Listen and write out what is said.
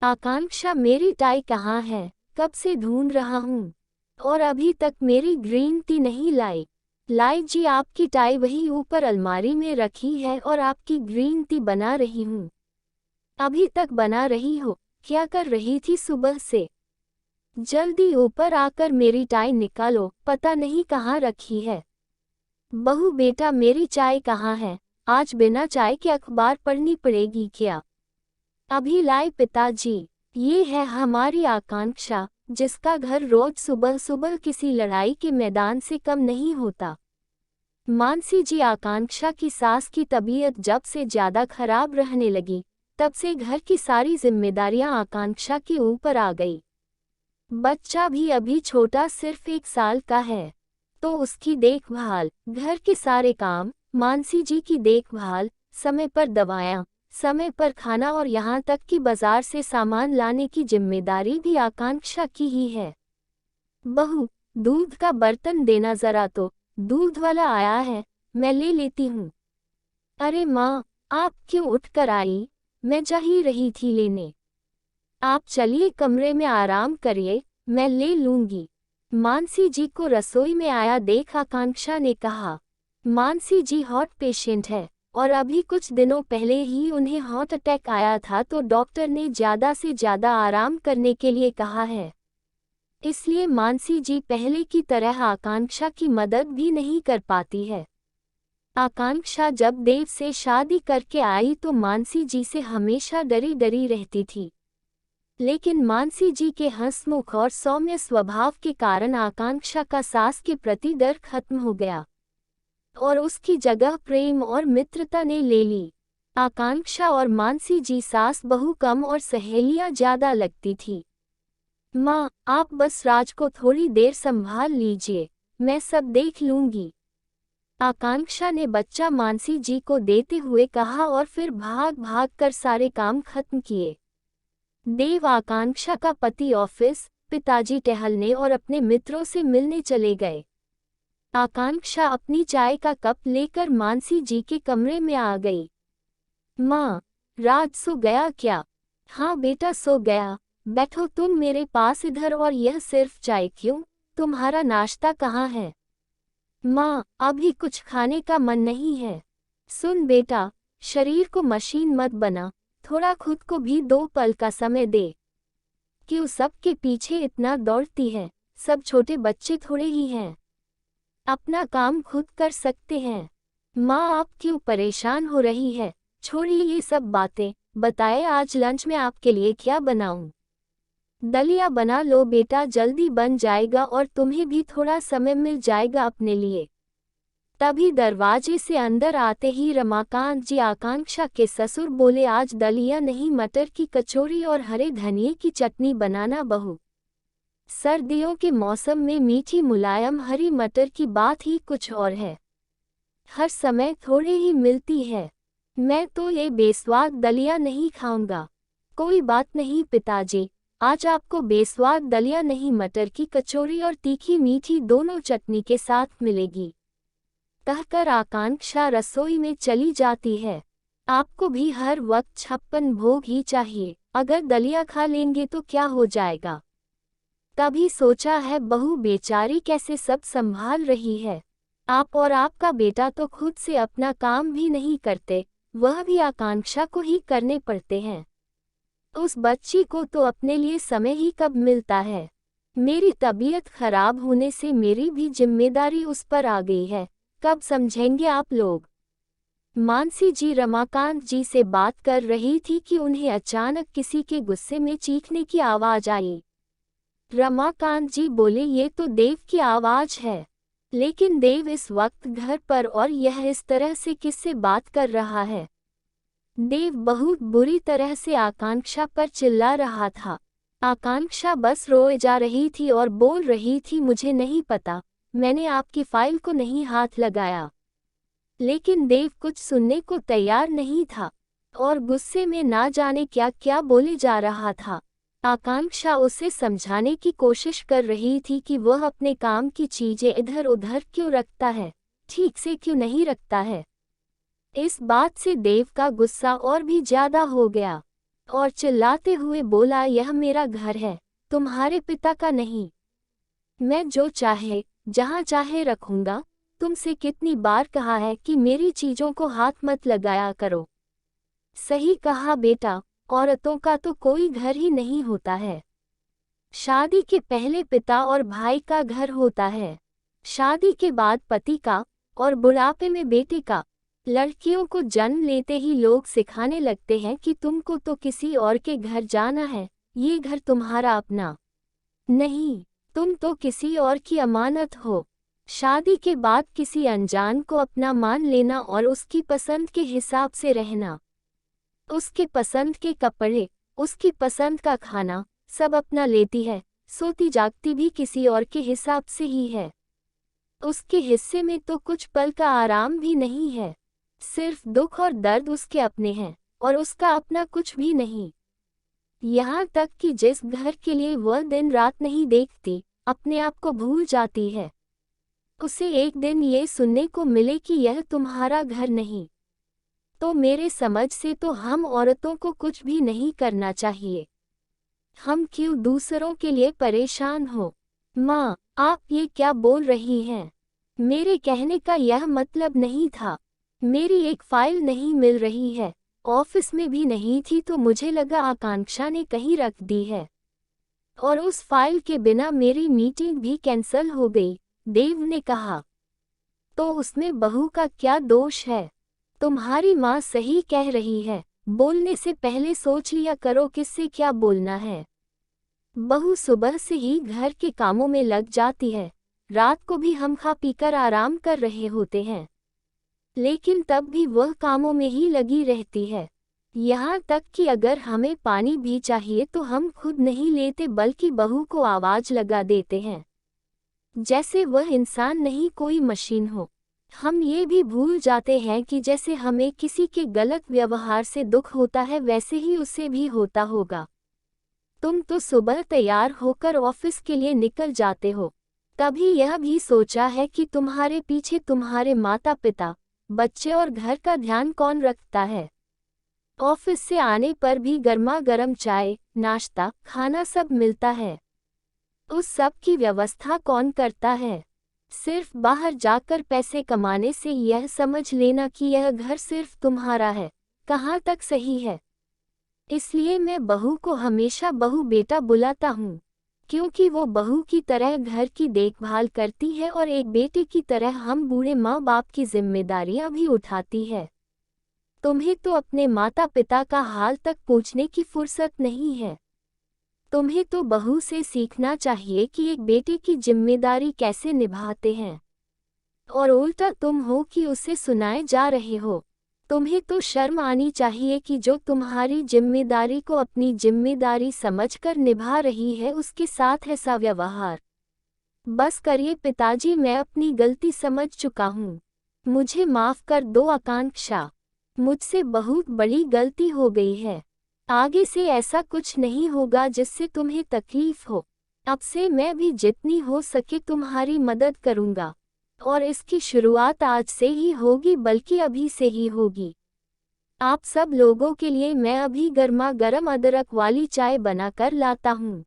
आकांक्षा, मेरी टाई कहाँ है? कब से ढूंढ रहा हूँ और अभी तक मेरी ग्रीन टी नहीं लाई। लाई जी, आपकी टाई वही ऊपर अलमारी में रखी है और आपकी ग्रीन टी बना रही हूँ। अभी तक बना रही हो? क्या कर रही थी सुबह से? जल्दी ऊपर आकर मेरी टाई निकालो, पता नहीं कहाँ रखी है। बहू बेटा, मेरी चाय कहाँ है? आज बिना चाय के अखबार पढ़नी पड़ेगी क्या? अभी लाए पिताजी। ये है हमारी आकांक्षा, जिसका घर रोज सुबह सुबह किसी लड़ाई के मैदान से कम नहीं होता। मानसी जी, आकांक्षा की सास की तबीयत जब से ज्यादा खराब रहने लगी, तब से घर की सारी जिम्मेदारियां आकांक्षा के ऊपर आ गई। बच्चा भी अभी छोटा, सिर्फ 1 साल का है, तो उसकी देखभाल, घर के सारे काम, मानसी जी की देखभाल, समय पर दवाएं, समय पर खाना और यहाँ तक कि बाजार से सामान लाने की जिम्मेदारी भी आकांक्षा की ही है। बहू, दूध का बर्तन देना जरा, तो दूध वाला आया है, मैं ले लेती हूँ। अरे माँ, आप क्यों उठकर आई? मैं जा ही रही थी लेने। आप चलिए कमरे में आराम करिए, मैं ले लूंगी। मानसी जी को रसोई में आया देख आकांक्षा ने कहा। मानसी जी हार्ट पेशेंट है और अभी कुछ दिनों पहले ही उन्हें हार्ट अटैक आया था, तो डॉक्टर ने ज़्यादा से ज़्यादा आराम करने के लिए कहा है। इसलिए मानसी जी पहले की तरह आकांक्षा की मदद भी नहीं कर पाती है। आकांक्षा जब देव से शादी करके आई तो मानसी जी से हमेशा डरी डरी रहती थी, लेकिन मानसी जी के हंसमुख और सौम्य स्वभाव के कारण आकांक्षा का सास के प्रति डर खत्म हो गया और उसकी जगह प्रेम और मित्रता ने ले ली। आकांक्षा और मानसी जी सास बहू कम और सहेलियां ज्यादा लगती थी। माँ, आप बस राज को थोड़ी देर संभाल लीजिए, मैं सब देख लूंगी। आकांक्षा ने बच्चा मानसी जी को देते हुए कहा और फिर भाग भाग कर सारे काम खत्म किए। देव, आकांक्षा का पति, ऑफिस, पिताजी टहलने और अपने मित्रों से मिलने चले गए। आकांक्षा अपनी चाय का कप लेकर मानसी जी के कमरे में आ गई। माँ, राज सो गया क्या? हाँ बेटा, सो गया। बैठो तुम मेरे पास इधर, और यह सिर्फ चाय क्यों? तुम्हारा नाश्ता कहाँ है? माँ, अभी कुछ खाने का मन नहीं है। सुन बेटा, शरीर को मशीन मत बना, थोड़ा खुद को भी 2 पल का समय दे। क्यों सबके पीछे इतना दौड़ती है? सब छोटे बच्चे थोड़े ही हैं, अपना काम खुद कर सकते हैं। माँ, आप क्यों परेशान हो रही है? छोड़िए ये सब बातें, बताए आज लंच में आपके लिए क्या बनाऊं? दलिया बना लो बेटा, जल्दी बन जाएगा और तुम्हें भी थोड़ा समय मिल जाएगा अपने लिए। तभी दरवाजे से अंदर आते ही रमाकांत जी, आकांक्षा के ससुर, बोले, आज दलिया नहीं, मटर की कचौरी और हरे धनिए की चटनी बनाना बहू। सर्दियों के मौसम में मीठी मुलायम हरी मटर की बात ही कुछ और है, हर समय थोड़े ही मिलती है। मैं तो ये बेस्वाद दलिया नहीं खाऊंगा। कोई बात नहीं पिताजी, आज आपको बेस्वाद दलिया नहीं, मटर की कचौरी और तीखी मीठी दोनों चटनी के साथ मिलेगी। कहकर आकांक्षा रसोई में चली जाती है। आपको भी हर वक्त 56 भोग ही चाहिए, अगर दलिया खा लेंगे तो क्या हो जाएगा? तभी सोचा है बहू बेचारी कैसे सब संभाल रही है। आप और आपका बेटा तो खुद से अपना काम भी नहीं करते, वह भी आकांक्षा को ही करने पड़ते हैं। उस बच्ची को तो अपने लिए समय ही कब मिलता है। मेरी तबीयत खराब होने से मेरी भी जिम्मेदारी उस पर आ गई है, कब समझेंगे आप लोग? मानसी जी रमाकांत जी से बात कर रही थी कि उन्हें अचानक किसी के गुस्से में चीखने की आवाज आई। रमाकांत जी बोले, ये तो देव की आवाज है। लेकिन देव इस वक्त घर पर, और यह इस तरह से किससे बात कर रहा है? देव बहुत बुरी तरह से आकांक्षा पर चिल्ला रहा था। आकांक्षा बस रोए जा रही थी और बोल रही थी, मुझे नहीं पता, मैंने आपकी फाइल को नहीं हाथ लगाया। लेकिन देव कुछ सुनने को तैयार नहीं था और गुस्से में ना जाने क्या क्या बोले जा रहा था। आकांक्षा उसे समझाने की कोशिश कर रही थी कि वह अपने काम की चीजें इधर उधर क्यों रखता है, ठीक से क्यों नहीं रखता है। इस बात से देव का गुस्सा और भी ज्यादा हो गया और चिल्लाते हुए बोला, यह मेरा घर है, तुम्हारे पिता का नहीं। मैं जो चाहे जहाँ चाहे रखूंगा। तुमसे कितनी बार कहा है कि मेरी चीजों को हाथ मत लगाया करो। सही कहा बेटा, औरतों का तो कोई घर ही नहीं होता है। शादी के पहले पिता और भाई का घर होता है, शादी के बाद पति का, और बुढ़ापे में बेटे का। लड़कियों को जन्म लेते ही लोग सिखाने लगते हैं कि तुमको तो किसी और के घर जाना है, ये घर तुम्हारा अपना नहीं, तुम तो किसी और की अमानत हो। शादी के बाद किसी अनजान को अपना मान लेना और उसकी पसंद के हिसाब से रहना, उसके पसंद के कपड़े, उसकी पसंद का खाना, सब अपना लेती है, सोती जागती भी किसी और के हिसाब से ही है। उसके हिस्से में तो कुछ पल का आराम भी नहीं है, सिर्फ दुख और दर्द उसके अपने हैं, और उसका अपना कुछ भी नहीं। यहाँ तक कि जिस घर के लिए वह दिन रात नहीं देखती, अपने आप को भूल जाती है, उसे एक दिन ये सुनने को मिले कि यह तुम्हारा घर नहीं, तो मेरे समझ से तो हम औरतों को कुछ भी नहीं करना चाहिए। हम क्यों दूसरों के लिए परेशान हो? माँ, आप ये क्या बोल रही हैं? मेरे कहने का यह मतलब नहीं था। मेरी एक फाइल नहीं मिल रही है, ऑफिस में भी नहीं थी, तो मुझे लगा आकांक्षा ने कहीं रख दी है, और उस फाइल के बिना मेरी मीटिंग भी कैंसिल हो गई, देव ने कहा। तो उसमें बहू का क्या दोष है? तुम्हारी माँ सही कह रही है, बोलने से पहले सोच लिया करो किससे क्या बोलना है। बहू सुबह से ही घर के कामों में लग जाती है, रात को भी हम खा पीकर आराम कर रहे होते हैं, लेकिन तब भी वह कामों में ही लगी रहती है। यहाँ तक कि अगर हमें पानी भी चाहिए तो हम खुद नहीं लेते, बल्कि बहू को आवाज लगा देते हैं, जैसे वह इंसान नहीं कोई मशीन हो। हम ये भी भूल जाते हैं कि जैसे हमें किसी के गलत व्यवहार से दुख होता है, वैसे ही उसे भी होता होगा। तुम तो सुबह तैयार होकर ऑफिस के लिए निकल जाते हो, कभी यह भी सोचा है कि तुम्हारे पीछे तुम्हारे माता पिता, बच्चे और घर का ध्यान कौन रखता है? ऑफिस से आने पर भी गर्मा गर्म चाय, नाश्ता, खाना सब मिलता है, उस सब की व्यवस्था कौन करता है? सिर्फ बाहर जाकर पैसे कमाने से यह समझ लेना कि यह घर सिर्फ तुम्हारा है, कहाँ तक सही है? इसलिए मैं बहू को हमेशा बहू बेटा बुलाता हूँ, क्योंकि वो बहू की तरह घर की देखभाल करती है और एक बेटे की तरह हम बूढ़े माँ बाप की जिम्मेदारियाँ भी उठाती है। तुम्हें तो अपने माता पिता का हाल तक पूछने की फुर्सत नहीं है। तुम्हें तो बहू से सीखना चाहिए कि एक बेटे की जिम्मेदारी कैसे निभाते हैं, और उल्टा तुम हो कि उसे सुनाए जा रहे हो। तुम्हें तो शर्म आनी चाहिए कि जो तुम्हारी जिम्मेदारी को अपनी जिम्मेदारी समझकर निभा रही है, उसके साथ ऐसा व्यवहार। बस करिए पिताजी, मैं अपनी गलती समझ चुका हूँ, मुझे माफ कर दो आकांक्षा, मुझसे बहुत बड़ी गलती हो गई है। आगे से ऐसा कुछ नहीं होगा जिससे तुम्हें तकलीफ हो। अब से मैं भी जितनी हो सके तुम्हारी मदद करूँगा, और इसकी शुरुआत आज से ही होगी, बल्कि अभी से ही होगी। आप सब लोगों के लिए मैं अभी गर्मा गर्म अदरक वाली चाय बनाकर लाता हूँ।